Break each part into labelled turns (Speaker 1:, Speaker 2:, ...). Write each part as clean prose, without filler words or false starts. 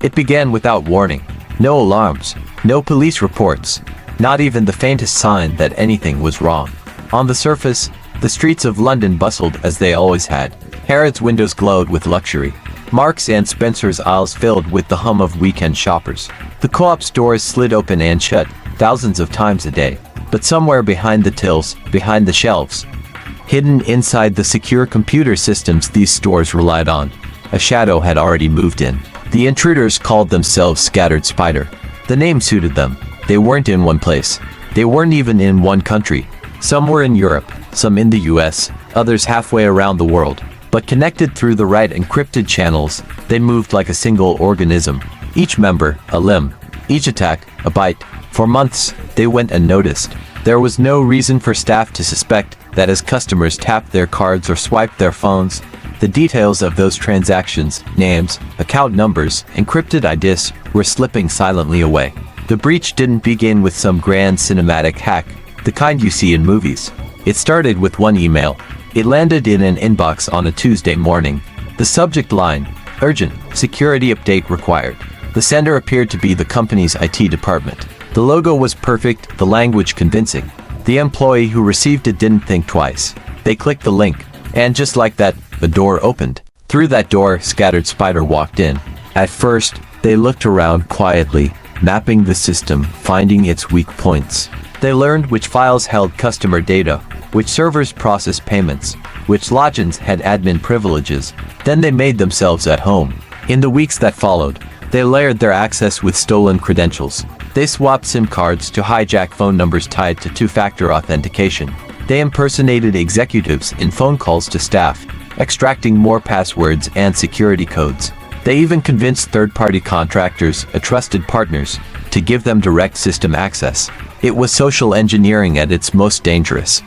Speaker 1: It began without warning. No alarms, no police reports, not even the faintest sign that anything was wrong. On the surface, the streets of London bustled as they always had. Harrods' windows glowed with luxury. Marks and Spencer's aisles filled with the hum of weekend shoppers. The co-op's doors slid open and shut thousands of times a day. But somewhere behind the tills, behind the shelves, hidden inside the secure computer systems these stores relied on, a shadow had already moved in. The intruders called themselves Scattered Spider. The name suited them. They weren't in one place. They weren't even in one country. Some were in Europe, some in the US, others halfway around the world. But connected through the right encrypted channels, they moved like a single organism. Each member, a limb. Each attack, a bite. For months, they went unnoticed. There was no reason for staff to suspect that as customers tapped their cards or swiped their phones, the details of those transactions, names, account numbers, encrypted IDs, were slipping silently away. The breach didn't begin with some grand cinematic hack, the kind you see in movies. It started with one email. It landed in an inbox on a Tuesday morning. The subject line, urgent, security update required. The sender appeared to be the company's IT department. The logo was perfect, the language convincing. The employee who received it didn't think twice. They clicked the link, and just like that, the door opened. Through that door, Scattered Spider walked in. At first, they looked around quietly, mapping the system, finding its weak points. They learned which files held customer data, which servers processed payments, which logins had admin privileges. Then they made themselves at home. In the weeks that followed, they layered their access with stolen credentials. They swapped SIM cards to hijack phone numbers tied to two-factor authentication. They impersonated executives in phone calls to staff, extracting more passwords and security codes. They even convinced third-party contractors, trusted partners, to give them direct system access. It was social engineering at its most dangerous.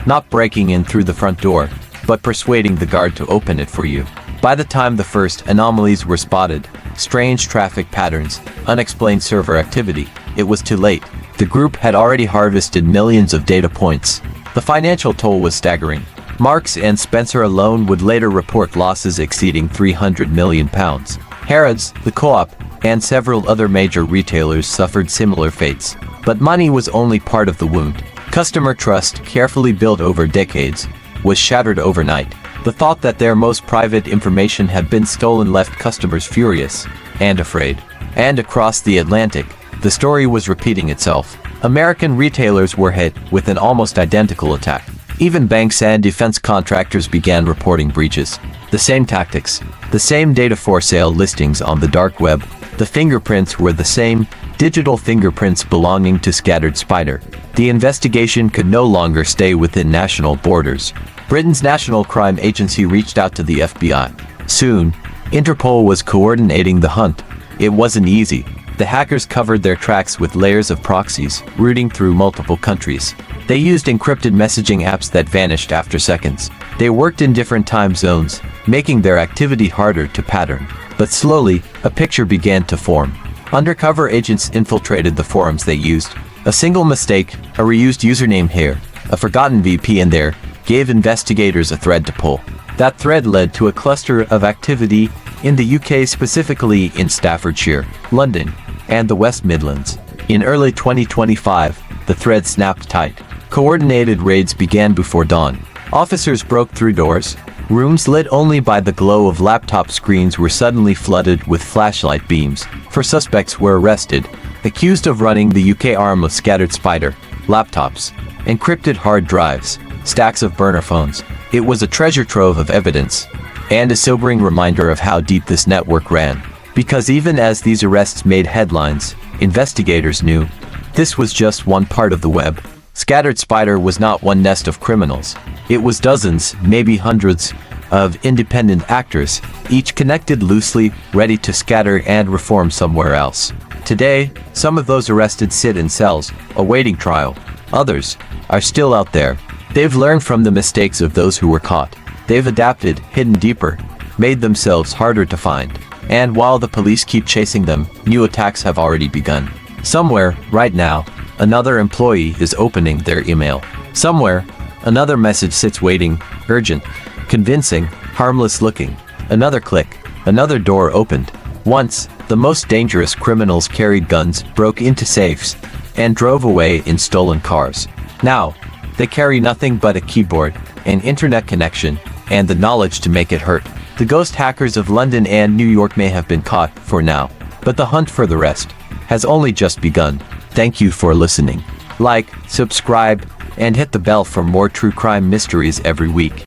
Speaker 1: Not breaking in through the front door, but persuading the guard to open it for you. By the time the first anomalies were spotted, strange traffic patterns, unexplained server activity, it was too late. The group had already harvested millions of data points. The financial toll was staggering. Marks and Spencer alone would later report losses exceeding £300 million. Harrods, the co-op, and several other major retailers suffered similar fates. But money was only part of the wound. Customer trust, carefully built over decades, was shattered overnight. The thought that their most private information had been stolen left customers furious and afraid. And across the Atlantic, the story was repeating itself. American retailers were hit with an almost identical attack. Even banks and defense contractors began reporting breaches. The same tactics, the same data for sale listings on the dark web. The fingerprints were the same, digital fingerprints belonging to Scattered Spider. The investigation could no longer stay within national borders. Britain's National Crime Agency reached out to the FBI. Soon, Interpol was coordinating the hunt. It wasn't easy. The hackers covered their tracks with layers of proxies, routing through multiple countries. They used encrypted messaging apps that vanished after seconds. They worked in different time zones, making their activity harder to pattern. But slowly, a picture began to form. Undercover agents infiltrated the forums they used. A single mistake, a reused username here, a forgotten VPN there, gave investigators a thread to pull. That thread led to a cluster of activity in the UK, specifically in Staffordshire, London, and the West Midlands. In early 2025, the thread snapped tight. Coordinated raids began before dawn. Officers broke through doors. Rooms lit only by the glow of laptop screens were suddenly flooded with flashlight beams. Four suspects were arrested, accused of running the UK arm of Scattered Spider. Laptops, encrypted hard drives, stacks of burner phones. It was a treasure trove of evidence, and a sobering reminder of how deep this network ran. Because even as these arrests made headlines, investigators knew this was just one part of the web. Scattered Spider was not one nest of criminals. It was dozens, maybe hundreds, of independent actors, each connected loosely, ready to scatter and reform somewhere else. Today, some of those arrested sit in cells, awaiting trial. Others are still out there. They've learned from the mistakes of those who were caught. They've adapted, hidden deeper, made themselves harder to find. And while the police keep chasing them, new attacks have already begun. Somewhere, right now, another employee is opening their email. Somewhere, another message sits waiting, urgent, convincing, harmless looking. Another click, another door opened. Once, the most dangerous criminals carried guns, broke into safes, and drove away in stolen cars. Now, they carry nothing but a keyboard, an internet connection, and the knowledge to make it hurt. The ghost hackers of London and New York may have been caught for now, but the hunt for the rest has only just begun. Thank you for listening. Like, subscribe, and hit the bell for more true crime mysteries every week.